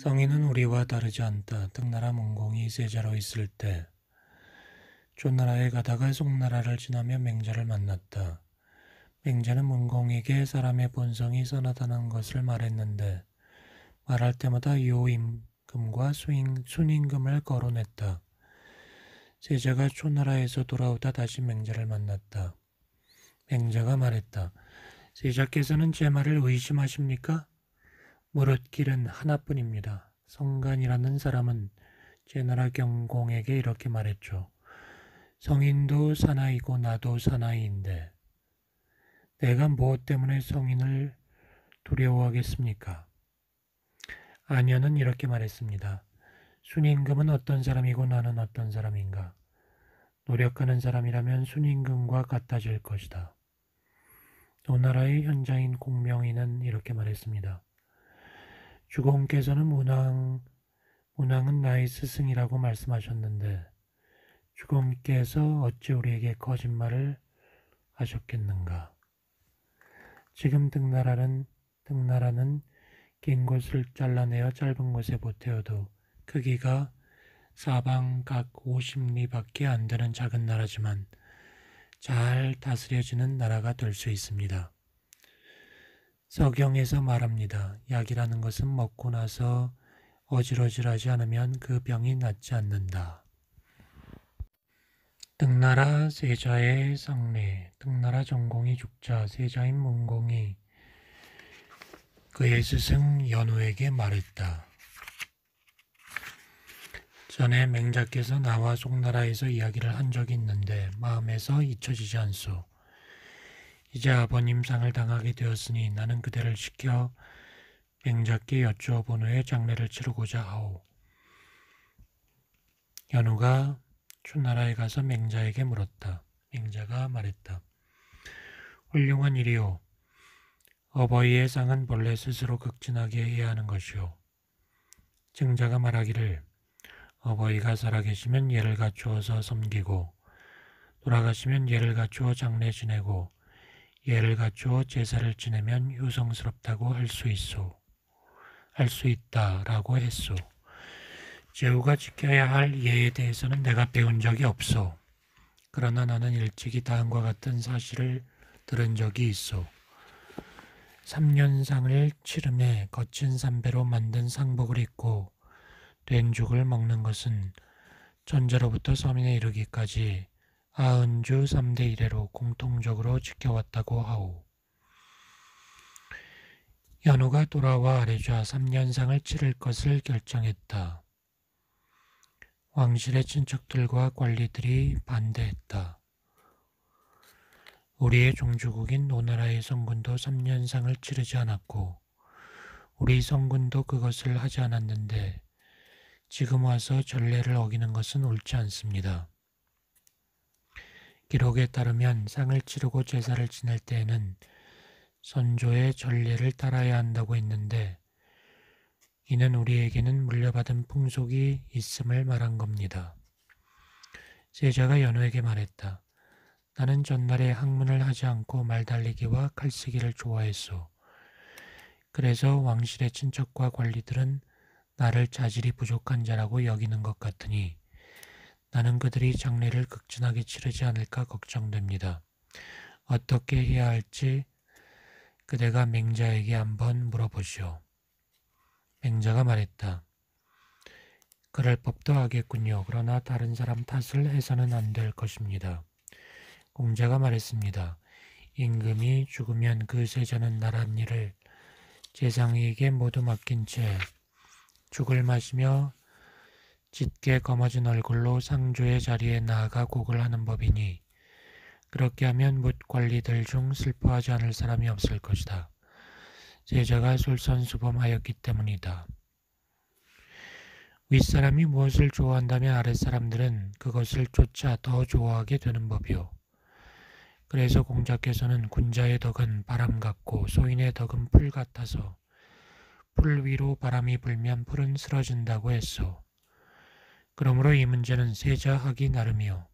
성인은 우리와 다르지 않다. 등나라 문공이 세자로 있을 때 조나라에 가다가 송나라를 지나며 맹자를 만났다. 맹자는 문공에게 사람의 본성이 선하다는 것을 말했는데 말할 때마다 요임금과 순임금을 거론했다. 세자가 초나라에서 돌아오다 다시 맹자를 만났다. 맹자가 말했다. 세자께서는 제 말을 의심하십니까? 물을 길은 하나뿐입니다. 성간이라는 사람은 제 나라 경공에게 이렇게 말했죠. 성인도 사나이고 나도 사나이인데 내가 무엇 때문에 성인을 두려워하겠습니까? 아녀는 이렇게 말했습니다. 순임금은 어떤 사람이고 나는 어떤 사람인가? 노력하는 사람이라면 순임금과 같아질 것이다. 노나라의 현자인 공명이는 이렇게 말했습니다. 주공께서는 문왕은 나의 스승이라고 말씀하셨는데 주공께서 어찌 우리에게 거짓말을 하셨겠는가? 지금 등나라는 긴 곳을 잘라내어 짧은 곳에 보태어도 크기가 사방 각 50리밖에 안 되는 작은 나라지만 잘 다스려지는 나라가 될 수 있습니다. 서경에서 말합니다. 약이라는 것은 먹고 나서 어질어질하지 않으면 그 병이 낫지 않는다. 등나라 세자의 상례. 등나라 전공이 죽자 세자인 문공이 그의 스승 연호에게 말했다. 전에 맹자께서 나와 송나라에서 이야기를 한 적이 있는데 마음에서 잊혀지지 않소. 이제 아버님 상을 당하게 되었으니 나는 그대를 시켜 맹자께 여쭈어 본 후에 장례를 치르고자 하오. 연호가 초나라에 가서 맹자에게 물었다. 맹자가 말했다. 훌륭한 일이오. 어버이의 상은 본래 스스로 극진하게 해야 하는 것이오. 증자가 말하기를 어버이가 살아계시면 예를 갖추어서 섬기고 돌아가시면 예를 갖추어 장례 지내고 예를 갖추어 제사를 지내면 효성스럽다고 할 수 있다라고 했소. 제후가 지켜야 할 예에 대해서는 내가 배운 적이 없소. 그러나 나는 일찍이 다음과 같은 사실을 들은 적이 있어. 3년상을 치름해 거친 삼배로 만든 상복을 입고 된죽을 먹는 것은 전제로부터 서민에 이르기까지 아흔주 3대 1회로 공통적으로 지켜왔다고 하오. 연호가 돌아와 아래좌 3년상을 치를 것을 결정했다. 왕실의 친척들과 관리들이 반대했다. 우리의 종주국인 노나라의 성군도 3년상을 치르지 않았고 우리 성군도 그것을 하지 않았는데 지금 와서 전례를 어기는 것은 옳지 않습니다. 기록에 따르면 상을 치르고 제사를 지낼 때에는 선조의 전례를 따라야 한다고 했는데 이는 우리에게는 물려받은 풍속이 있음을 말한 겁니다. 세자가 연호에게 말했다. 나는 전날에 학문을 하지 않고 말달리기와 칼쓰기를 좋아했소. 그래서 왕실의 친척과 관리들은 나를 자질이 부족한 자라고 여기는 것 같으니 나는 그들이 장례를 극진하게 치르지 않을까 걱정됩니다. 어떻게 해야 할지 그대가 맹자에게 한번 물어보시오. 맹자가 말했다. 그럴 법도 하겠군요. 그러나 다른 사람 탓을 해서는 안 될 것입니다. 공자가 말했습니다. 임금이 죽으면 그 세자는 나란 일을 재상에게 모두 맡긴 채 죽을 마시며 짙게 검어진 얼굴로 상조의 자리에 나아가 곡을 하는 법이니 그렇게 하면 뭇 관리들 중 슬퍼하지 않을 사람이 없을 것이다. 세자가 솔선수범하였기 때문이다. 윗사람이 무엇을 좋아한다면 아랫사람들은 그것을 쫓아 더 좋아하게 되는 법이요. 그래서 공자께서는 군자의 덕은 바람 같고 소인의 덕은 풀 같아서 풀 위로 바람이 불면 풀은 쓰러진다고 했소. 그러므로 이 문제는 세자 하기 나름이요.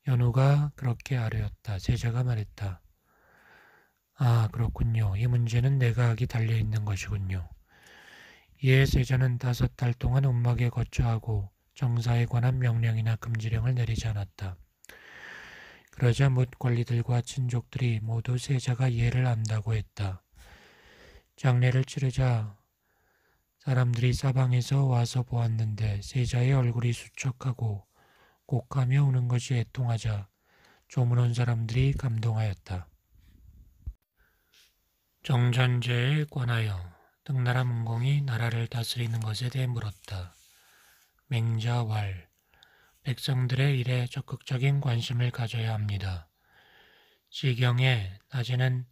연호가 그렇게 아뢰었다. 세자가 말했다. 아, 그렇군요. 이 문제는 내가 하기 달려있는 것이군요. 이에 세자는 5달 동안 움막에 거처하고 정사에 관한 명령이나 금지령을 내리지 않았다. 그러자 뭇 관리들과 친족들이 모두 세자가 예를 안다고 했다. 장례를 치르자 사람들이 사방에서 와서 보았는데 세자의 얼굴이 수척하고 곡하며 우는 것이 애통하자 조문 온 사람들이 감동하였다. 정전제에 관하여 등나라 문공이 나라를 다스리는 것에 대해 물었다. 맹자왈, 백성들의 일에 적극적인 관심을 가져야 합니다. 지경에 낮에는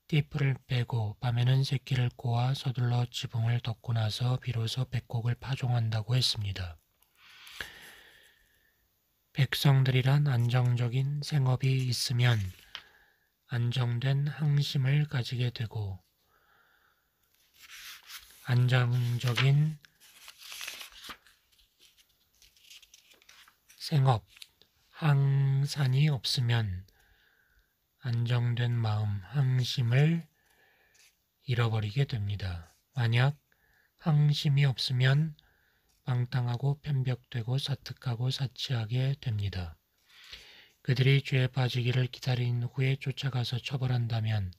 띠풀을 빼고 밤에는 새끼를 꼬아 서둘러 지붕을 덮고 나서 비로소 백곡을 파종한다고 했습니다. 백성들이란 안정적인 생업이 있으면 안정된 항심을 가지게 되고 안정적인 생업, 항산이 없으면 안정된 마음, 항심을 잃어버리게 됩니다. 만약 항심이 없으면 방탕하고 편벽되고 사특하고 사치하게 됩니다. 그들이 죄에 빠지기를 기다린 후에 쫓아가서 처벌한다면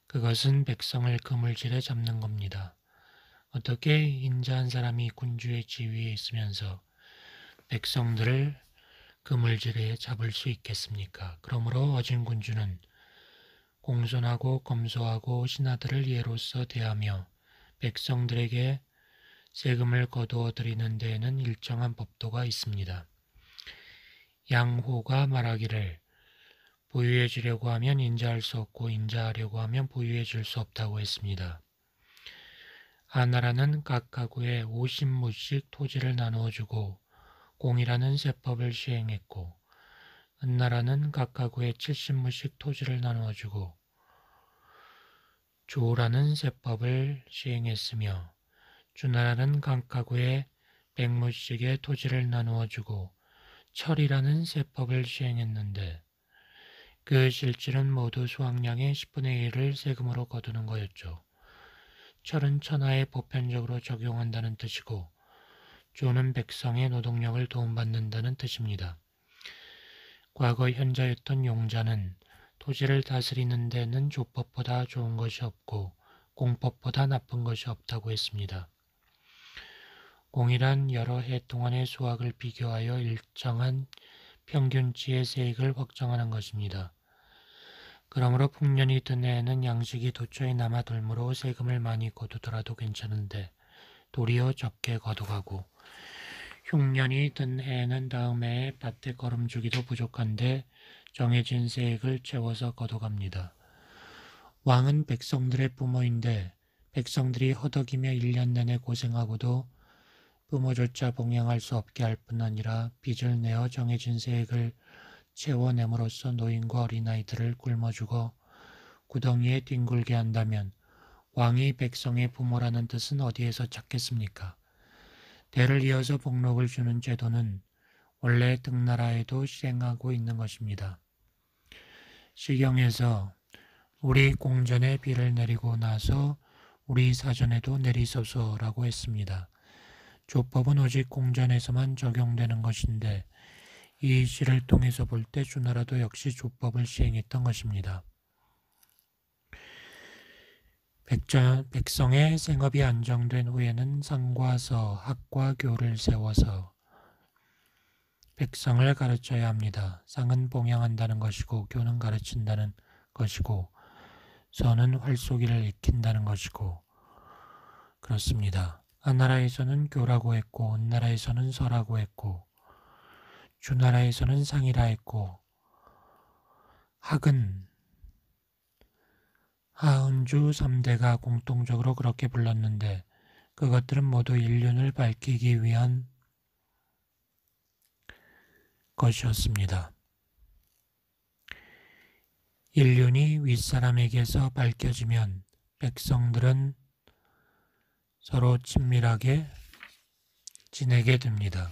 그것은 백성을 그물질에 잡는 겁니다. 어떻게 인자한 사람이 군주의 지위에 있으면서 백성들을 그물질에 잡을 수 있겠습니까? 그러므로 어진 군주는 공손하고 검소하고 신하들을 예로서 대하며 백성들에게 세금을 거두어 드리는 데에는 일정한 법도가 있습니다. 양호가 말하기를 보유해 주려고 하면 인자할 수 없고 인자하려고 하면 보유해 줄 수 없다고 했습니다. 하나라는 각 가구에 50무씩 토지를 나누어 주고 공이라는 세법을 시행했고 은나라는 각 가구에 70무씩 토지를 나누어 주고 조라는 세법을 시행했으며 주나라는 각 가구에 100무씩의 토지를 나누어 주고 철이라는 세법을 시행했는데 그 실질은 모두 수확량의 10분의 1을 세금으로 거두는 거였죠. 철은 천하에 보편적으로 적용한다는 뜻이고 조는 백성의 노동력을 도움받는다는 뜻입니다. 과거 현자였던 용자는 토지를 다스리는 데는 조법보다 좋은 것이 없고 공법보다 나쁜 것이 없다고 했습니다. 공이란 여러 해 동안의 수확을 비교하여 일정한 평균치의 세액을 확정하는 것입니다. 그러므로 풍년이 든 해에는 양식이 도처에 남아돌므로 세금을 많이 거두더라도 괜찮은데 도리어 적게 거둬가고 흉년이 든 해에는 다음 해에 밭에 거름주기도 부족한데 정해진 세액을 채워서 거둬갑니다. 왕은 백성들의 부모인데 백성들이 허덕이며 1년 내내 고생하고도 부모조차 봉양할 수 없게 할 뿐 아니라 빚을 내어 정해진 세액을 채워냄으로써 노인과 어린아이들을 굶어주고 구덩이에 뒹굴게 한다면 왕이 백성의 부모라는 뜻은 어디에서 찾겠습니까? 대를 이어서 복록을 주는 제도는 원래 등나라에도 실행하고 있는 것입니다. 시경에서 우리 공전에 비를 내리고 나서 우리 사전에도 내리소서라고 했습니다. 조법은 오직 공전에서만 적용되는 것인데 이 시를 통해서 볼 때 주나라도 역시 조법을 시행했던 것입니다. 백성의 생업이 안정된 후에는 상과 서, 학과 교를 세워서 백성을 가르쳐야 합니다. 상은 봉양한다는 것이고 교는 가르친다는 것이고 서는 활쏘기를 익힌다는 것이고 그렇습니다. 한나라에서는 교라고 했고 은나라에서는 서라고 했고 주나라에서는 상이라 했고 학은 하은주 3대가 공통적으로 그렇게 불렀는데 그것들은 모두 인륜을 밝히기 위한 것이었습니다. 인륜이 윗사람에게서 밝혀지면 백성들은 서로 친밀하게 지내게 됩니다.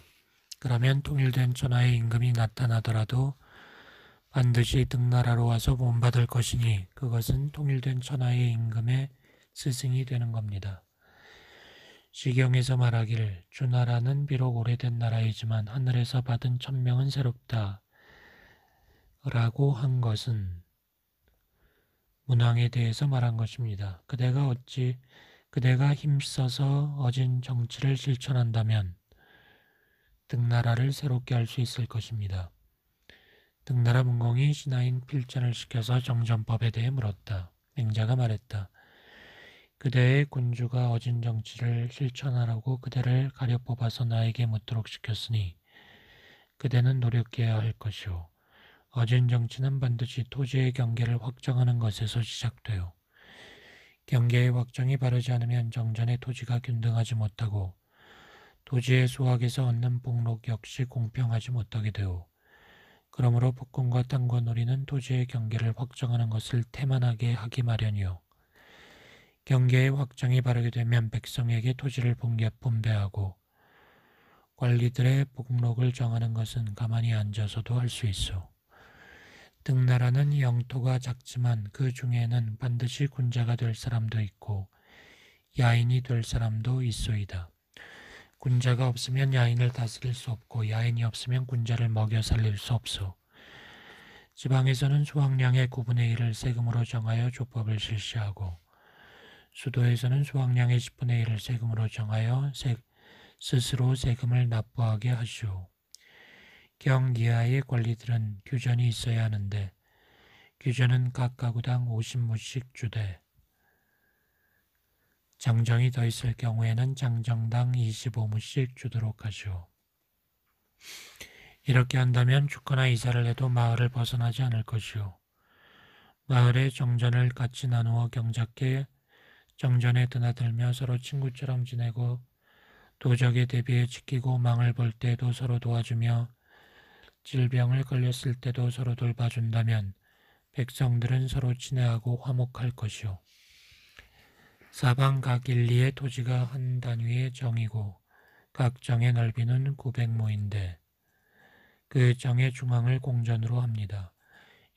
그러면 통일된 천하의 임금이 나타나더라도 반드시 등나라로 와서 본받을 것이니 그것은 통일된 천하의 임금의 스승이 되는 겁니다. 시경에서 말하기를 주 나라는 비록 오래된 나라이지만 하늘에서 받은 천명은 새롭다 라고 한 것은 문왕에 대해서 말한 것입니다. 그대가 힘써서 어진 정치를 실천한다면 등나라를 새롭게 할 수 있을 것입니다. 등나라 문공이 신하인 필전을 시켜서 정전법에 대해 물었다. 맹자가 말했다. 그대의 군주가 어진 정치를 실천하라고 그대를 가려 뽑아서 나에게 묻도록 시켰으니 그대는 노력해야 할 것이오. 어진 정치는 반드시 토지의 경계를 확정하는 것에서 시작돼요. 경계의 확정이 바르지 않으면 정전의 토지가 균등하지 못하고 토지의 수확에서 얻는 복록 역시 공평하지 못하게 되오. 그러므로 폭군과 땅과 놀이는 토지의 경계를 확정하는 것을 태만하게 하기 마련이요. 경계의 확정이 바르게 되면 백성에게 토지를 분배하고 관리들의 복록을 정하는 것은 가만히 앉아서도 할 수 있어. 등나라는 영토가 작지만 그 중에는 반드시 군자가 될 사람도 있고 야인이 될 사람도 있소이다. 군자가 없으면 야인을 다스릴 수 없고 야인이 없으면 군자를 먹여 살릴 수 없소. 지방에서는 수확량의 9분의 1을 세금으로 정하여 조법을 실시하고 수도에서는 수확량의 10분의 1을 세금으로 정하여 스스로 세금을 납부하게 하시오. 경 이하의 관리들은 규전이 있어야 하는데 규전은 각 가구당 50무씩 주되 장정이 더 있을 경우에는 장정당 25무씩 주도록 하시오. 이렇게 한다면 죽거나 이사를 해도 마을을 벗어나지 않을 것이오. 마을의 정전을 같이 나누어 경작게 정전에 드나들며 서로 친구처럼 지내고 도적에 대비해 지키고 망을 볼 때도 서로 도와주며 질병을 걸렸을 때도 서로 돌봐준다면 백성들은 서로 친애하고 화목할 것이오. 사방 각 일리의 토지가 한 단위의 정이고 각 정의 넓이는 900모인데 그 정의 중앙을 공전으로 합니다.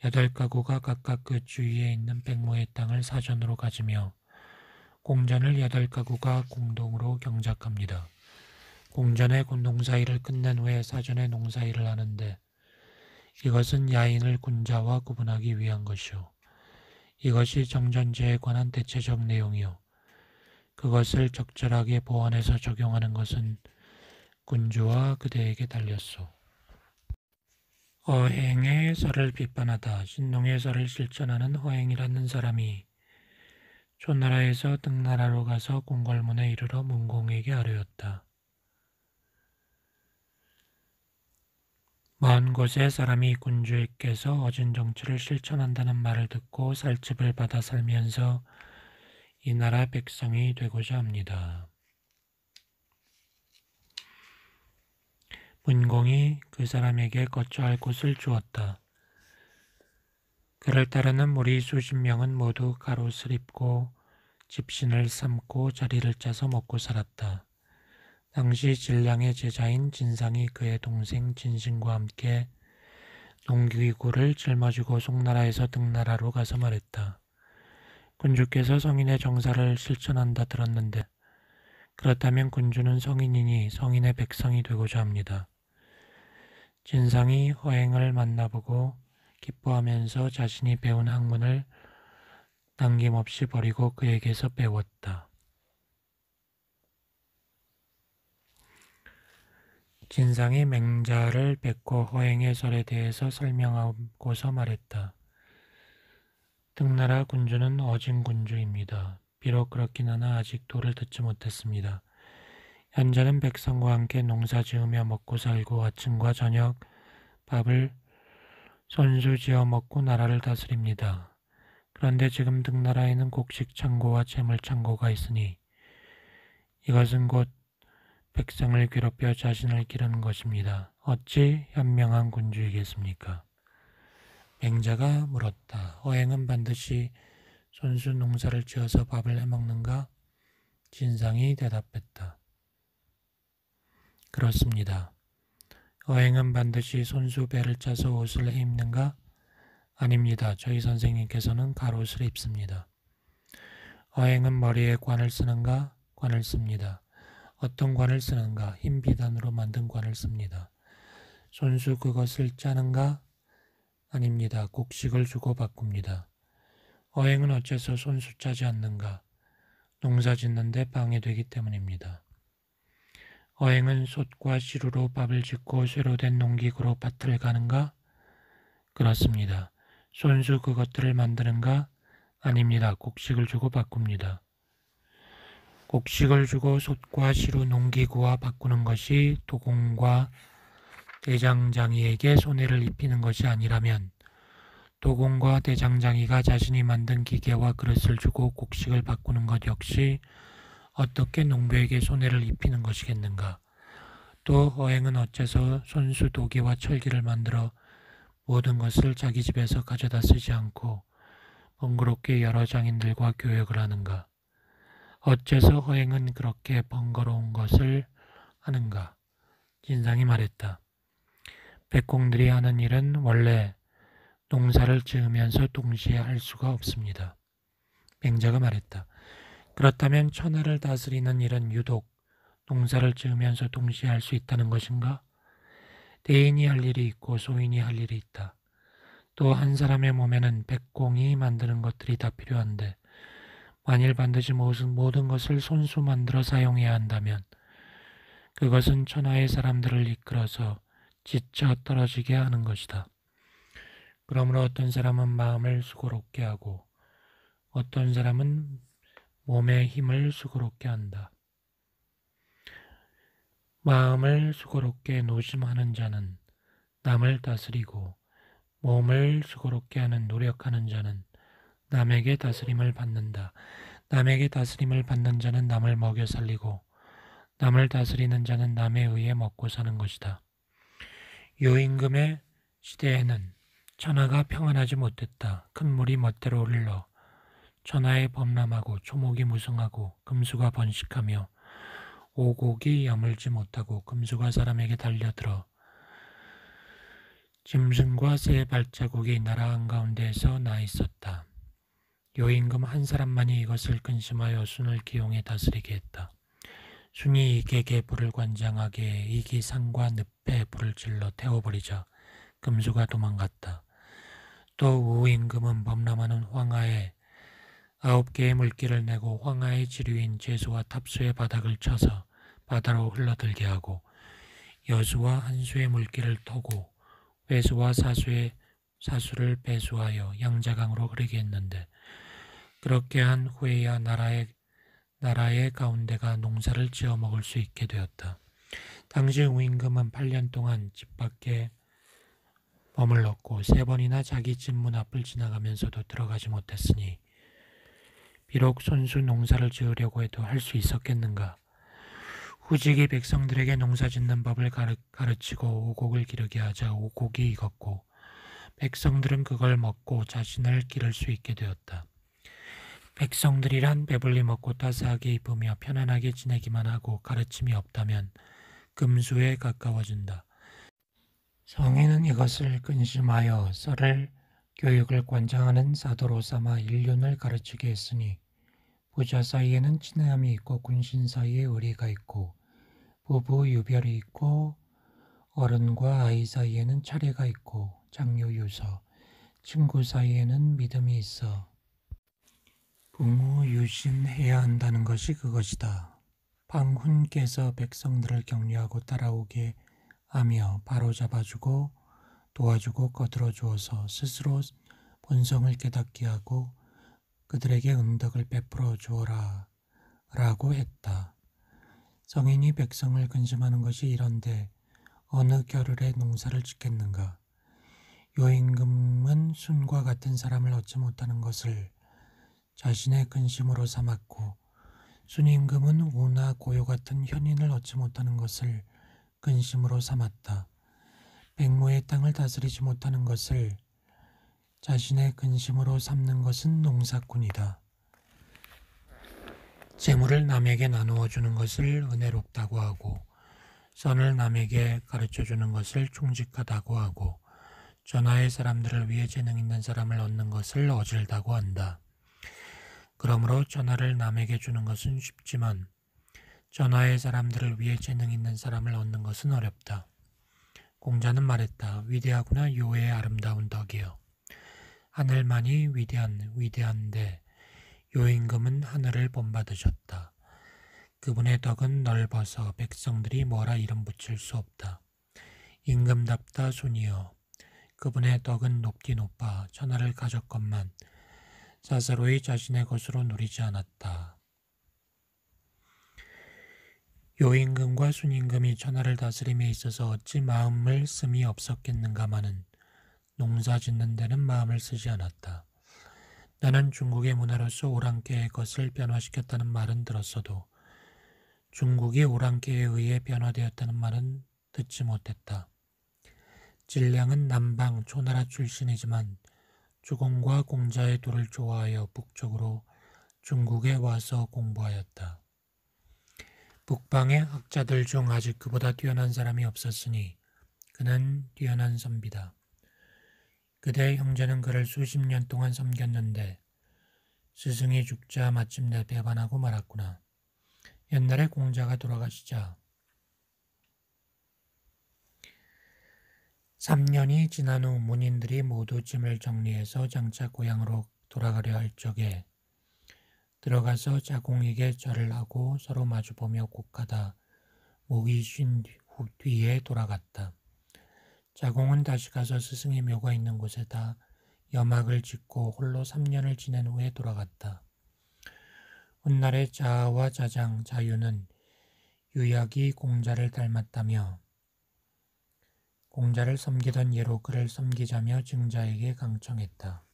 8가구가 각각 그 주위에 있는 100모의 땅을 사전으로 가지며 공전을 8가구가 공동으로 경작합니다. 공전의 농사일을 끝낸 후에 사전에 농사일을 하는데 이것은 야인을 군자와 구분하기 위한 것이오. 이것이 정전제에 관한 대체적 내용이오. 그것을 적절하게 보완해서 적용하는 것은 군주와 그대에게 달렸소. 허행의 설을 비판하다. 신농의 설을 실천하는 허행이라는 사람이 초나라에서 등나라로 가서 궁궐문에 이르러 문공에게 아뢰었다. 먼 곳에 사람이 군주께서 어진 정치를 실천한다는 말을 듣고 살집을 받아 살면서 이 나라 백성이 되고자 합니다. 문공이 그 사람에게 거처할 곳을 주었다. 그를 따르는 무리 수십 명은 모두 갑옷을 입고 집신을 삼고 자리를 짜서 먹고 살았다. 당시 진량의 제자인 진상이 그의 동생 진신과 함께 농기구를 짊어지고 송나라에서 등나라로 가서 말했다. 군주께서 성인의 정사를 실천한다 들었는데 그렇다면 군주는 성인이니 성인의 백성이 되고자 합니다. 진상이 허행을 만나보고 기뻐하면서 자신이 배운 학문을 남김없이 버리고 그에게서 배웠다. 진상이 맹자를 뵙고 허행의 설에 대해서 설명하고서 말했다. 등나라 군주는 어진 군주입니다. 비록 그렇긴 하나 아직 도를 듣지 못했습니다. 현재는 백성과 함께 농사 지으며 먹고 살고 아침과 저녁 밥을 손수 지어 먹고 나라를 다스립니다. 그런데 지금 등나라에는 곡식 창고와 재물 창고가 있으니 이것은 곧 백성을 괴롭혀 자신을 기르는 것입니다. 어찌 현명한 군주이겠습니까? 맹자가 물었다. 허행은 반드시 손수 농사를 지어서 밥을 해먹는가? 진상이 대답했다. 그렇습니다. 허행은 반드시 손수 배를 짜서 옷을 입는가? 아닙니다. 저희 선생님께서는 갑옷을 입습니다. 허행은 머리에 관을 쓰는가? 관을 씁니다. 어떤 관을 쓰는가? 흰 비단으로 만든 관을 씁니다. 손수 그것을 짜는가? 아닙니다. 곡식을 주고 바꿉니다. 어행은 어째서 손수 짜지 않는가? 농사 짓는데 방해되기 때문입니다. 어행은 솥과 시루로 밥을 짓고 쇠로 된 농기구로 밭을 가는가? 그렇습니다. 손수 그것들을 만드는가? 아닙니다. 곡식을 주고 바꿉니다. 곡식을 주고 솥과 시루 농기구와 바꾸는 것이 도공과 대장장이에게 손해를 입히는 것이 아니라면 도공과 대장장이가 자신이 만든 기계와 그릇을 주고 곡식을 바꾸는 것 역시 어떻게 농부에게 손해를 입히는 것이겠는가? 또 어행은 어째서 손수 도기와 철기를 만들어 모든 것을 자기 집에서 가져다 쓰지 않고 번거롭게 여러 장인들과 교역을 하는가? 어째서 허행은 그렇게 번거로운 것을 하는가? 진상이 말했다. 백공들이 하는 일은 원래 농사를 지으면서 동시에 할 수가 없습니다. 맹자가 말했다. 그렇다면 천하를 다스리는 일은 유독 농사를 지으면서 동시에 할 수 있다는 것인가? 대인이 할 일이 있고 소인이 할 일이 있다. 또 한 사람의 몸에는 백공이 만드는 것들이 다 필요한데 만일 반드시 모든 것을 손수 만들어 사용해야 한다면 그것은 천하의 사람들을 이끌어서 지쳐 떨어지게 하는 것이다. 그러므로 어떤 사람은 마음을 수고롭게 하고 어떤 사람은 몸의 힘을 수고롭게 한다. 마음을 수고롭게 노심하는 자는 남을 다스리고 몸을 수고롭게 하는 노력하는 자는 남에게 다스림을 받는다. 남에게 다스림을 받는 자는 남을 먹여 살리고 남을 다스리는 자는 남에 의해 먹고 사는 것이다. 요임금의 시대에는 천하가 평안하지 못했다. 큰 물이 멋대로 흘러 천하에 범람하고 초목이 무성하고 금수가 번식하며 오곡이 여물지 못하고 금수가 사람에게 달려들어 짐승과 새 발자국이 나라 한가운데에서 나 있었다. 요임금 한 사람만이 이것을 근심하여 순을 기용해 다스리게 했다. 순이 이객에 불을 관장하게 해 이기 산과 늪에 불을 질러 태워버리자 금수가 도망갔다. 또 우임금은 범람하는 황하에 9개의 물길을 내고 황하의 지류인 제수와 탑수의 바닥을 쳐서 바다로 흘러들게 하고 여수와 한수의 물길을 터고 회수와 사수를 배수하여 양자강으로 흐르게 했는데 그렇게 한 후에야 나라의 가운데가 농사를 지어 먹을 수 있게 되었다. 당시 우임금은 8년 동안 집 밖에 머물렀고 3번이나 자기 집 문 앞을 지나가면서도 들어가지 못했으니 비록 손수 농사를 지으려고 해도 할 수 있었겠는가? 후직이 백성들에게 농사 짓는 법을 가르치고 오곡을 기르게 하자 오곡이 익었고 백성들은 그걸 먹고 자신을 기를 수 있게 되었다. 백성들이란 배불리 먹고 따스하게 입으며 편안하게 지내기만 하고 가르침이 없다면 금수에 가까워진다. 성인은 이것을 근심하여 썰을 교육을 관장하는 사도로 삼아 인륜을 가르치게 했으니 부자 사이에는 친함이 있고 군신 사이에 의리가 있고 부부 유별이 있고 어른과 아이 사이에는 차례가 있고 장유 유서 친구 사이에는 믿음이 있어 부모 유신해야 한다는 것이 그것이다. 방훈께서 백성들을 격려하고 따라오게 하며 바로잡아주고 도와주고 거들어 주어서 스스로 본성을 깨닫게 하고 그들에게 은덕을 베풀어 주어라 라고 했다. 성인이 백성을 근심하는 것이 이런데 어느 겨를에 농사를 짓겠는가? 요임금은 순과 같은 사람을 얻지 못하는 것을 자신의 근심으로 삼았고 순임금은 우나 고요 같은 현인을 얻지 못하는 것을 근심으로 삼았다. 백모의 땅을 다스리지 못하는 것을 자신의 근심으로 삼는 것은 농사꾼이다. 재물을 남에게 나누어 주는 것을 은혜롭다고 하고 선을 남에게 가르쳐 주는 것을 충직하다고 하고 전하의 사람들을 위해 재능 있는 사람을 얻는 것을 어질다고 한다. 그러므로 전하를 남에게 주는 것은 쉽지만 전하의 사람들을 위해 재능 있는 사람을 얻는 것은 어렵다. 공자는 말했다. 위대하구나 요의 아름다운 덕이여. 하늘만이 위대한데 요임금은 하늘을 본받으셨다. 그분의 덕은 넓어서 백성들이 뭐라 이름 붙일 수 없다. 임금답다 손이여. 그분의 덕은 높디 높아 천하를 가졌건만 사사로이 자신의 것으로 누리지 않았다. 요임금과 순임금이 천하를 다스림에 있어서 어찌 마음을 씀이 없었겠는가마는 농사 짓는 데는 마음을 쓰지 않았다. 나는 중국의 문화로서 오랑캐의 것을 변화시켰다는 말은 들었어도 중국이 오랑캐에 의해 변화되었다는 말은 듣지 못했다. 진량은 남방 초나라 출신이지만 주공과 공자의 도를 좋아하여 북쪽으로 중국에 와서 공부하였다. 북방의 학자들 중 아직 그보다 뛰어난 사람이 없었으니 그는 뛰어난 선비다. 그대의 형제는 그를 수십 년 동안 섬겼는데 스승이 죽자 마침내 배반하고 말았구나. 옛날에 공자가 돌아가시자 3년이 지난 후 문인들이 모두 짐을 정리해서 장차 고향으로 돌아가려 할 적에 들어가서 자공에게 절을 하고 서로 마주보며 곡하다 목이 쉰 뒤에 돌아갔다. 자공은 다시 가서 스승의 묘가 있는 곳에다 염악을 짓고 홀로 3년을 지낸 후에 돌아갔다. 훗날에 자아와 자장, 자유는 유약이 공자를 닮았다며 공자를 섬기던 예로 그를 섬기자며 증자에게 강청했다.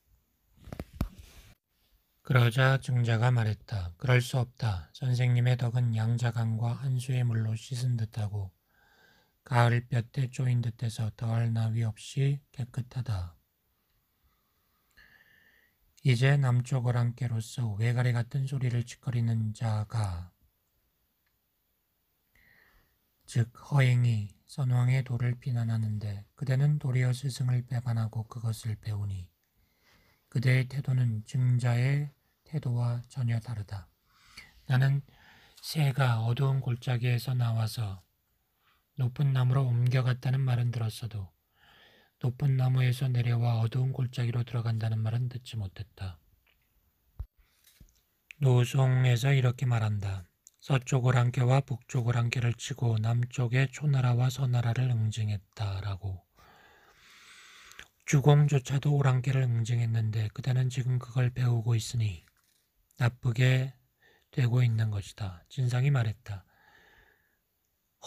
그러자 증자가 말했다. 그럴 수 없다. 선생님의 덕은 양자강과 한수의 물로 씻은 듯하고 가을볕에 쪼인 듯해서 더할 나위 없이 깨끗하다. 이제 남쪽 어랑깨로서 외가리 같은 소리를 짓거리는 자가 즉 허행이 선왕의 도를 비난하는데 그대는 도리어 스승을 배반하고 그것을 배우니 그대의 태도는 증자의 태도와 전혀 다르다. 나는 새가 어두운 골짜기에서 나와서 높은 나무로 옮겨갔다는 말은 들었어도 높은 나무에서 내려와 어두운 골짜기로 들어간다는 말은 듣지 못했다. 노송에서 이렇게 말한다. 서쪽 오랑캐와 북쪽 오랑캐를 치고 남쪽의 초나라와 서나라를 응징했다라고. 주공조차도 오랑캐를 응징했는데 그대는 지금 그걸 배우고 있으니 나쁘게 되고 있는 것이다. 진상이 말했다.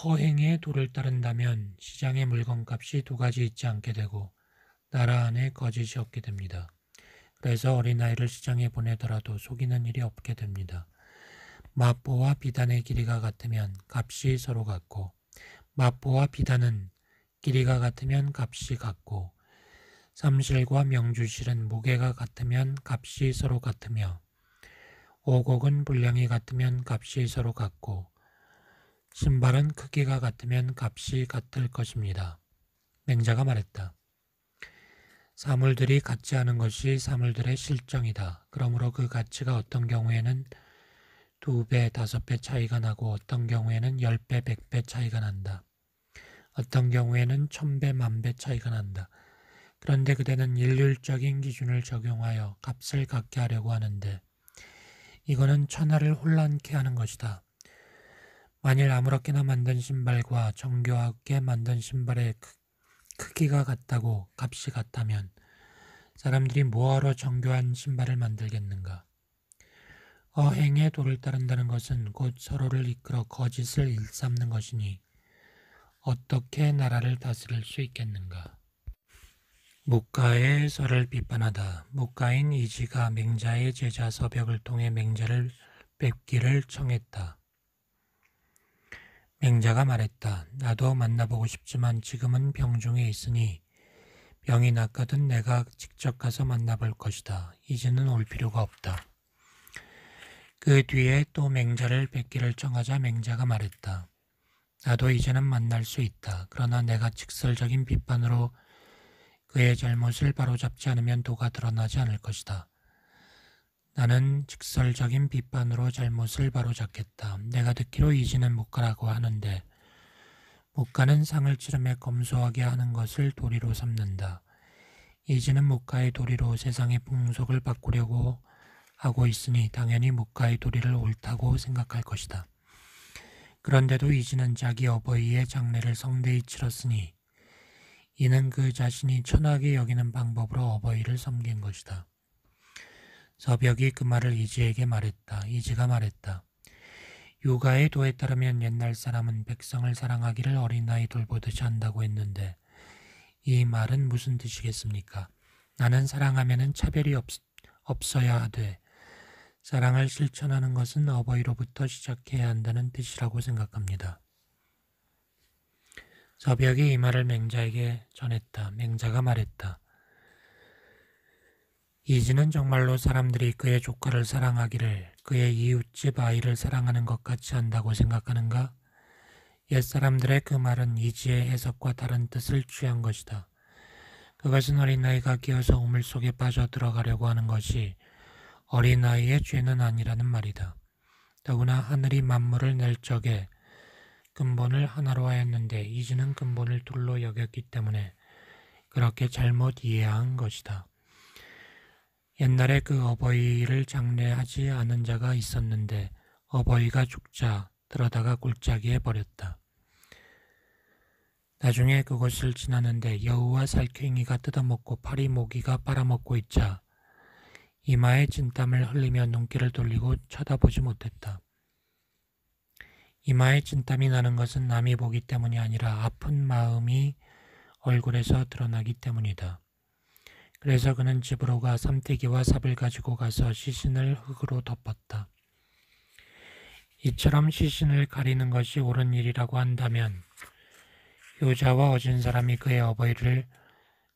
허행의 도를 따른다면 시장의 물건값이 두 가지 있지 않게 되고 나라 안에 거짓이 없게 됩니다. 그래서 어린아이를 시장에 보내더라도 속이는 일이 없게 됩니다. 마포와 비단의 길이가 같으면 값이 서로 같고 마포와 비단은 길이가 같으면 값이 같고 삼실과 명주실은 무게가 같으면 값이 서로 같으며 오곡은 분량이 같으면 값이 서로 같고 신발은 크기가 같으면 값이 같을 것입니다. 맹자가 말했다. 사물들이 같지 않은 것이 사물들의 실정이다. 그러므로 그 가치가 어떤 경우에는 2배, 5배 차이가 나고 어떤 경우에는 10배, 100배 차이가 난다. 어떤 경우에는 1000배, 10,000배 차이가 난다. 그런데 그대는 일률적인 기준을 적용하여 값을 같게 하려고 하는데 이거는 천하를 혼란케 하는 것이다. 만일 아무렇게나 만든 신발과 정교하게 만든 신발의 크기가 같다고 값이 같다면 사람들이 뭐하러 정교한 신발을 만들겠는가? 어행의 도를 따른다는 것은 곧 서로를 이끌어 거짓을 일삼는 것이니 어떻게 나라를 다스릴 수 있겠는가? 묵가의 설을 비판하다. 묵가인 이지가 맹자의 제자 서벽을 통해 맹자를 뵙기를 청했다. 맹자가 말했다. 나도 만나보고 싶지만 지금은 병중에 있으니 병이 낫거든 내가 직접 가서 만나볼 것이다. 이제는 올 필요가 없다. 그 뒤에 또 맹자를 뵙기를 청하자 맹자가 말했다. 나도 이제는 만날 수 있다. 그러나 내가 직설적인 비판으로 그의 잘못을 바로잡지 않으면 도가 드러나지 않을 것이다. 나는 직설적인 비판으로 잘못을 바로잡겠다. 내가 듣기로 이지는 묵가라고 하는데 묵가는 상을 치르며 검소하게 하는 것을 도리로 삼는다. 이지는 묵가의 도리로 세상의 풍속을 바꾸려고 하고 있으니 당연히 묵가의 도리를 옳다고 생각할 것이다. 그런데도 이지는 자기 어버이의 장례를 성대히 치렀으니 이는 그 자신이 천하게 여기는 방법으로 어버이를 섬긴 것이다. 서벽이 그 말을 이지에게 말했다. 이지가 말했다. 유가의 도에 따르면 옛날 사람은 백성을 사랑하기를 어린아이 돌보듯이 한다고 했는데 이 말은 무슨 뜻이겠습니까? 나는 사랑하면은 차별이 없어야 하되 사랑을 실천하는 것은 어버이로부터 시작해야 한다는 뜻이라고 생각합니다. 서벽이 이 말을 맹자에게 전했다. 맹자가 말했다. 이지는 정말로 사람들이 그의 조카를 사랑하기를 그의 이웃집 아이를 사랑하는 것 같이 한다고 생각하는가? 옛사람들의 그 말은 이지의 해석과 다른 뜻을 취한 것이다. 그것은 어린아이가 끼어서 우물 속에 빠져 들어가려고 하는 것이 어린아이의 죄는 아니라는 말이다. 더구나 하늘이 만물을 낼 적에 근본을 하나로 하였는데 이지는 근본을 둘로 여겼기 때문에 그렇게 잘못 이해한 것이다. 옛날에 그 어버이를 장례하지 않은 자가 있었는데 어버이가 죽자 들어다가 골짜기에 버렸다. 나중에 그곳을 지나는데 여우와 살쾡이가 뜯어먹고 파리 모기가 빨아먹고 있자 이마에 진땀을 흘리며 눈길을 돌리고 쳐다보지 못했다. 이마에 진땀이 나는 것은 남이 보기 때문이 아니라 아픈 마음이 얼굴에서 드러나기 때문이다. 그래서 그는 집으로 가 삼태기와 삽을 가지고 가서 시신을 흙으로 덮었다. 이처럼 시신을 가리는 것이 옳은 일이라고 한다면 효자와 어진 사람이 그의 어버이를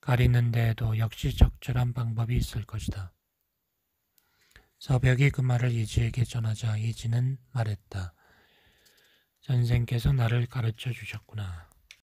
가리는 데에도 역시 적절한 방법이 있을 것이다. 서벽이 그 말을 이지에게 전하자 이지는 말했다. 선생께서 나를 가르쳐 주셨구나.